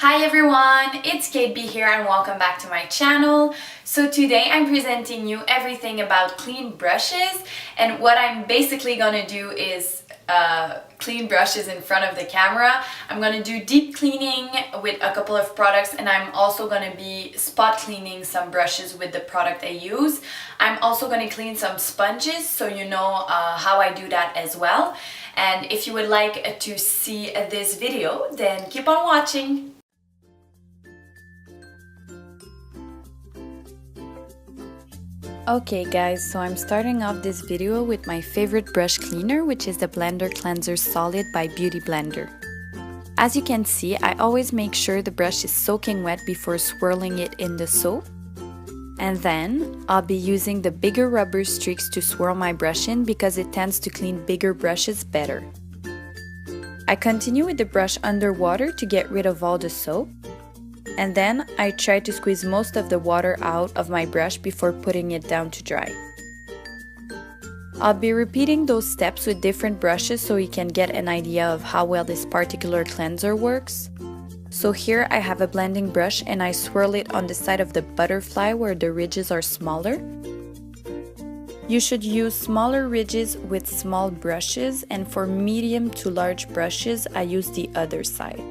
Hi everyone, it's Kate B here and welcome back to my channel. So today I'm presenting you everything about clean brushes, and what I'm basically gonna do is clean brushes in front of the camera. I'm gonna do deep cleaning with a couple of products, and I'm also gonna be spot cleaning some brushes with the product I use. I'm also gonna clean some sponges, so you know how I do that as well. And if you would like to see this video, then keep on watching. Okay guys, so I'm starting off this video with my favorite brush cleaner, which is the Blender Cleanser Solid by Beautyblender. As you can see, I always make sure the brush is soaking wet before swirling it in the soap. And then, I'll be using the bigger rubber streaks to swirl my brush in because it tends to clean bigger brushes better. I continue with the brush underwater to get rid of all the soap. And then I try to squeeze most of the water out of my brush before putting it down to dry. I'll be repeating those steps with different brushes so you can get an idea of how well this particular cleanser works. So here I have a blending brush and I swirl it on the side of the butterfly where the ridges are smaller. You should use smaller ridges with small brushes, and for medium to large brushes I use the other side.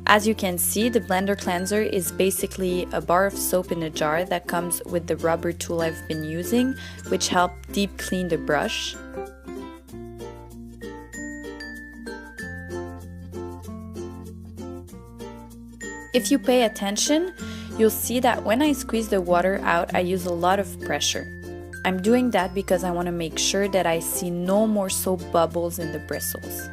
As you can see, the Blender Cleanser is basically a bar of soap in a jar that comes with the rubber tool I've been using, which help deep clean the brush. If you pay attention, you'll see that when I squeeze the water out, I use a lot of pressure. I'm doing that because I want to make sure that I see no more soap bubbles in the bristles.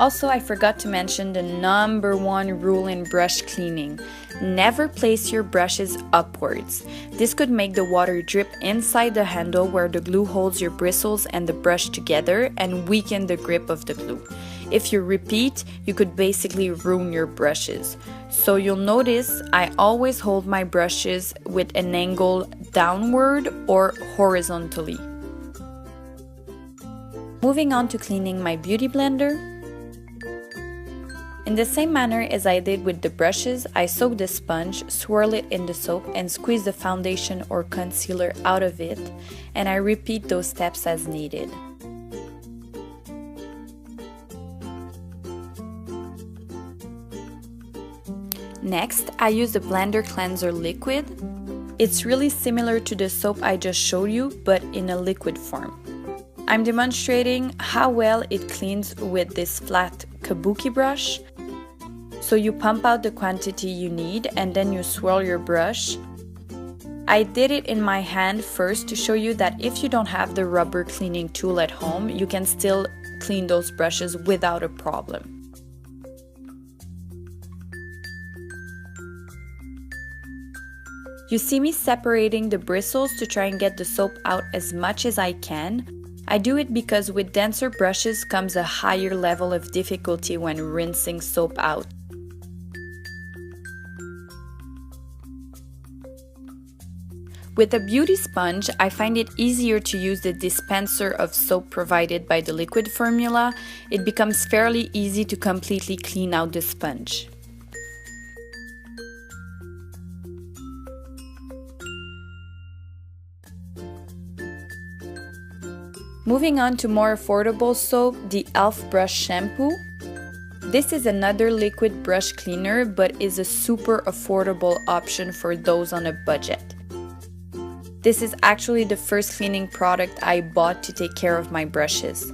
Also, I forgot to mention the #1 rule in brush cleaning. Never place your brushes upwards. This could make the water drip inside the handle where the glue holds your bristles and the brush together and weaken the grip of the glue. If you repeat, you could basically ruin your brushes. So you'll notice I always hold my brushes with an angle downward or horizontally. Moving on to cleaning my beauty blender. In the same manner as I did with the brushes, I soak the sponge, swirl it in the soap, and squeeze the foundation or concealer out of it, and I repeat those steps as needed. Next, I use the Blender Cleanser liquid. It's really similar to the soap I just showed you, but in a liquid form. I'm demonstrating how well it cleans with this flat kabuki brush. So you pump out the quantity you need and then you swirl your brush. I did it in my hand first to show you that if you don't have the rubber cleaning tool at home, you can still clean those brushes without a problem. You see me separating the bristles to try and get the soap out as much as I can. I do it because with denser brushes comes a higher level of difficulty when rinsing soap out. With a beauty sponge, I find it easier to use the dispenser of soap provided by the liquid formula. It becomes fairly easy to completely clean out the sponge. Moving on to more affordable soap, the e.l.f. brush shampoo. This is another liquid brush cleaner, but is a super affordable option for those on a budget. This is actually the first cleaning product I bought to take care of my brushes.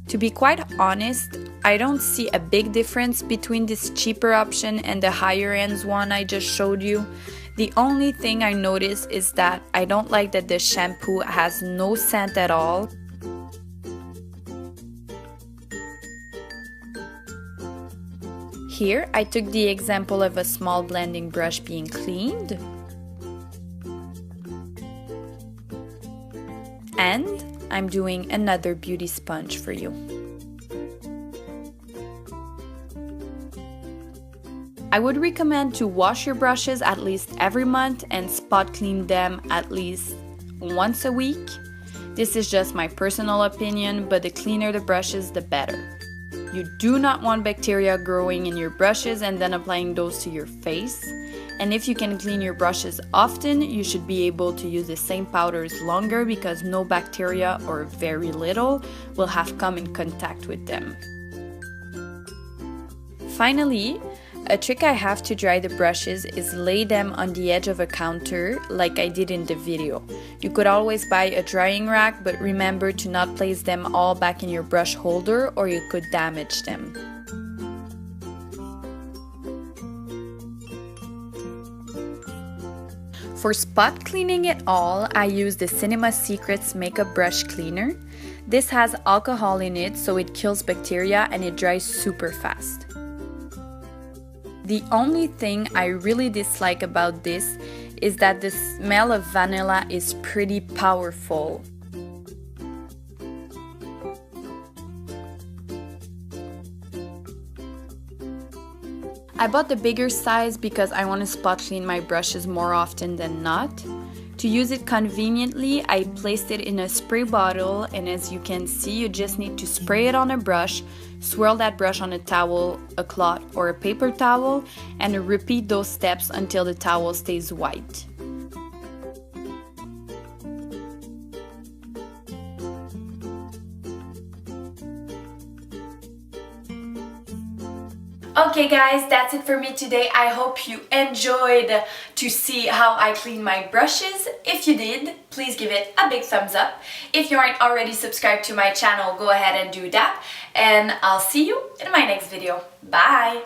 To be quite honest, I don't see a big difference between this cheaper option and the higher end one I just showed you. The only thing I notice is that I don't like that the shampoo has no scent at all. Here, I took the example of a small blending brush being cleaned. And I'm doing another beauty sponge for you. I would recommend to wash your brushes at least every month and spot clean them at least once a week. This is just my personal opinion, but the cleaner the brushes, the better. You do not want bacteria growing in your brushes and then applying those to your face. And if you can clean your brushes often, you should be able to use the same powders longer because no bacteria or very little will have come in contact with them. Finally, a trick I have to dry the brushes is lay them on the edge of a counter like I did in the video. You could always buy a drying rack, but remember to not place them all back in your brush holder or you could damage them. For spot cleaning it all, I use the Cinema Secrets Makeup Brush Cleaner. This has alcohol in it, so it kills bacteria and it dries super fast. The only thing I really dislike about this is that the smell of vanilla is pretty powerful. I bought the bigger size because I want to spot clean my brushes more often than not. To use it conveniently, I placed it in a spray bottle, and as you can see, you just need to spray it on a brush, swirl that brush on a towel, a cloth, or a paper towel, and repeat those steps until the towel stays white. Okay guys, that's it for me today. I hope you enjoyed to see how I clean my brushes. If you did, please give it a big thumbs up. If you aren't already subscribed to my channel, go ahead and do that. And I'll see you in my next video. Bye!